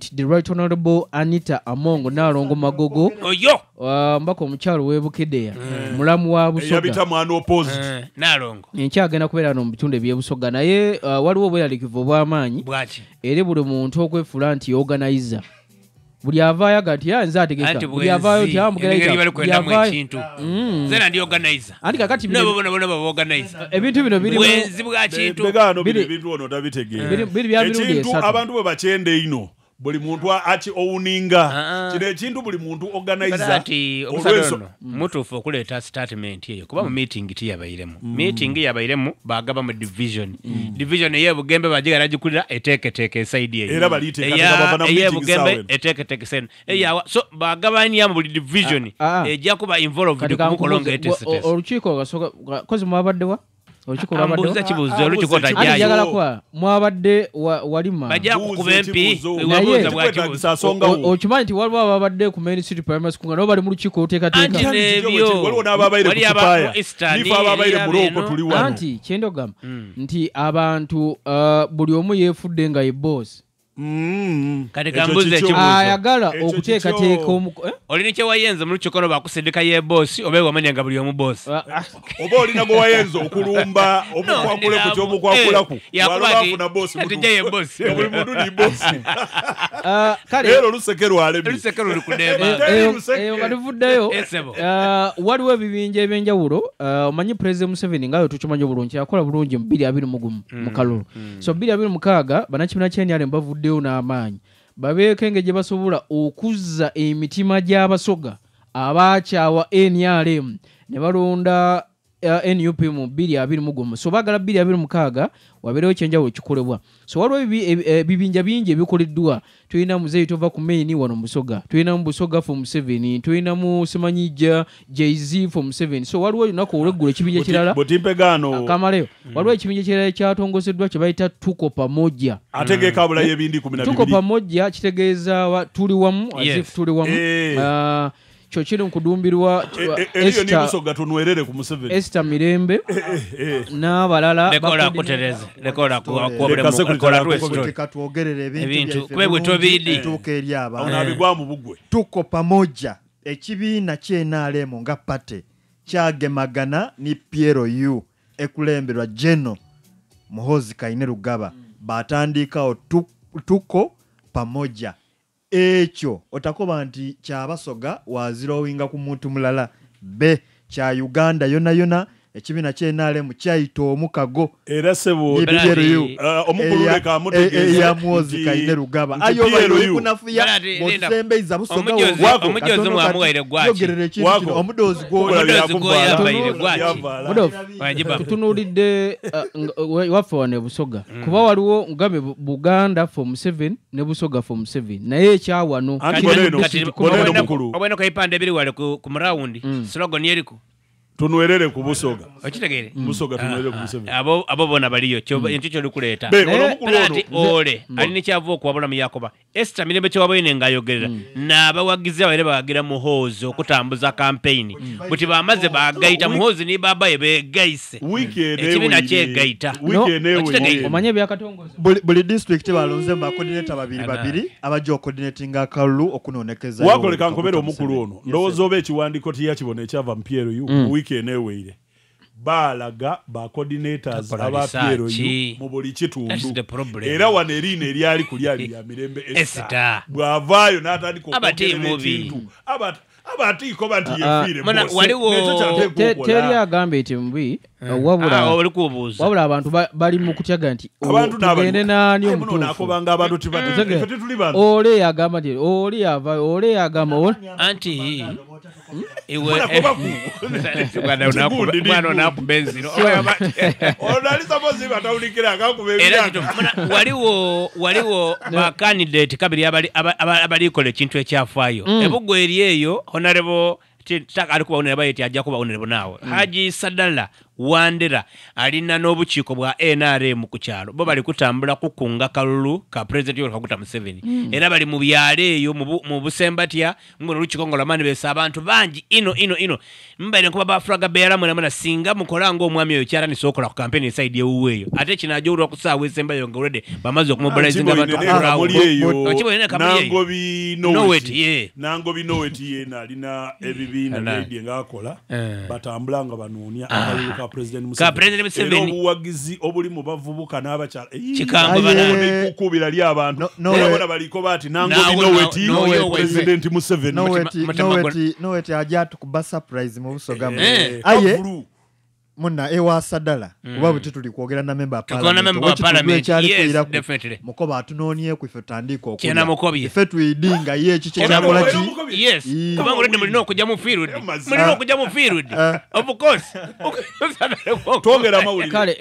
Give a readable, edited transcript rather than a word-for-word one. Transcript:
The Right Honorable Anita Amongo Nalongo Magogo oyo mbako omukyalo w'Ebukeddeya mulamu wa Busoga yabita mwana opposite Nalongo enkyagenda kubeera no mu bitundu eby'Ebusoga naye waliwo obweralikivu obw'amaanyi era buli muntu okwefula nti organizer buli avaayo agati nze ategeka buli avaayo nti ekintu zena ndi organizer anti kakati nabo baba organizer ebintu bino biri bwenzi bwa kintu begano bintu ono tabitegeera biri bya birundi esatu abantu bwe bakyende ino buli muntu achi owuninga kino ekintu buli muntu organizer ati omusadono mutufu okuleeta statement eyo kuba mu meeting tiyabairemu meeting yabairemu bagaba mu division ye Bugembe bajigala jikulira eteketeke side eyo era baliteeka bavana meeting Bugembe eteketeke sen eya so bagabanya mu division ejja kuba involved kumukolonga etestes olukiiko gasoka kozi mwabaddewa olukiiko lwabaddewa kibuzo olukiiko tajayo njagala kwa mwabadde walima bajja kukuba MP wabuuza bwa kibuzo okimanyi nti waliwo ababadde ku Main City Primary School nga nabo bali mu lukiiko oluteekateeka waliwo n'ababaire ku Kipaya nifa ababaire muloko tuli wano anti kyendogamba nti abantu buli omu yeefudde nga ye boss kati kambuze kibuzo ayagala okuteekateeka olini kye wayenze mu lukiiko bakusindika ye boss oba wamanya nga buli omu boss oba olina gwe wayenze okulumba omukwakule ku kyomukwakulaku walobafuna boss buli muntu ni boss kale ero lusekero alemi lusekero lukudeba eyo nga tuvuddeyo waliwo ebibinja ebyenjawulo omanyi President Museveni ngayo tukimanyi obulungi yakola bulungi mu 2021 mu Kalulu so 2026 banakibiina ky'NRM bavuddeyo n'amaanyi babeeke gye basobola okuzza emitima gy'abasoga abaakyawa NRM ne balonda NUP mu 2021 so bagala 2026 wabeerewo ekyenjawulo kikolebwa so waliwo ebibinja bingi ebikoleddwa tulina muzeeyi tova ku maini wano Busoga tulina mu Busoga for Museveni tulina mu Semanyija Jay-Z for Museveni so waliwo lunaku olweggulo ekibinja kirala kamaleyo waliwo ekibinja kirala kyatongozeddwa kye bayita tuko pamoja ategeka abula y'ebindi 12 tuko pamoja kitegeeza tuli wamu azifu tuli wamu chochino nkudumbirwa Esther Mirembe na balala lekola kutereza lekola kuwa tuogerere ebintu kwebwe tobidi tukeryaba onabigwa mu bugwe tuko pamoja ekibiina ky'NRM nga pate kyagemagana ni Piero Yu ekulemberwa Jeno Muhozi Kainerugaba batandikawo tuko pamoja ekyo otakoba nti kyabasoga wazirowinga ku muntu mulala be kya Uganda yona ekibiina ky'NRM kyayita omukago era sebo omukulule ka mutegeeza ya Muhozi Kainerugaba ayo bayokunafuya musembeiza Busoga omujozi mwamugaire gwachi yogerere kintu omudozi gwachi tutunulidde waffe wane Busoga kuba waliwo ngabe Buganda for Museveni ne Busoga for Museveni naye ekyawano obweno kaipande biri wale ku mraundi slogan yeriko tunwerere ku Busoga okitegere Busoga tunwerere ku Museveni abo bona baliyo cyo lukuleta ole alini kyavo kwabula mu Yakoba Esther Mirembe cyo wabayine ngayogerera n'abawagize abere bagira Muhozi okutambuza campaign buti bamaze bagayita Muhozi ni baba yebegaise ekibina kyegaita omanye byakatongoza buli district balonze ba coordinator babiri abajo coordinating Kalulu okunonekeza wakoleka nkobera omukulu ono ndowooza oba ekiwandiko tiyakibona ekyava mu Piero Yu weekend eweire balaga ba coordinators aba Piero Yu mu buli kitundu era wanerine eryali kulyali ya Mirembe Esther bwavaayo n'atandika okugera ekintu abatiko banti yefire teri agambe eti mbi wabula abantu bali mu kutyaga nti tugende nani omutuufu ole yagamba nti ole yava ole yagamba anti iwe mwana onakubenziro waliwo ba candidate kabiri abalikola ekintu ekyafaayo ebugwe eri eyo honorable taka alikuba unere bayeti ajja kuba unere nawe Haji Sadala Wandera alina n'obukiiko bwa NRM ku kyalo bo bali kutambula kukunga kalulu ka president Yoweri Kaguta Museveni era bali mu byalo eyo mu Busembatya ngono lukiiko ngolamani besa abantu bangi ino mbaire nkuba bafraga beera mwana singa mukolanga omwami oyo kyara nisokola ku campaign side y'uweyo ate kinajo ulwa kusaawa esemba yo ngorede bamaze okumumobilize abantu nangobi noweti yena alina ebibina bidi ngakola batambulanga banoonya akalulu ka president Museveni obuwagizi obuli mu bavubuka n'abakyala kikamba bana kukubira li abantu nabona baliko bati nangobi noweti president Museveni noweti ajatu kuba surprise mu busogamu aye muna ewa sadala kuba buti tuli kwogera na member parliament yes definitely mukoba atunonye ku ifetandiko okwo kena mukobi ifetu idinga ye chiche kyakola ki yes kuba ngorede mulino kujja mu field of course tongera mawuli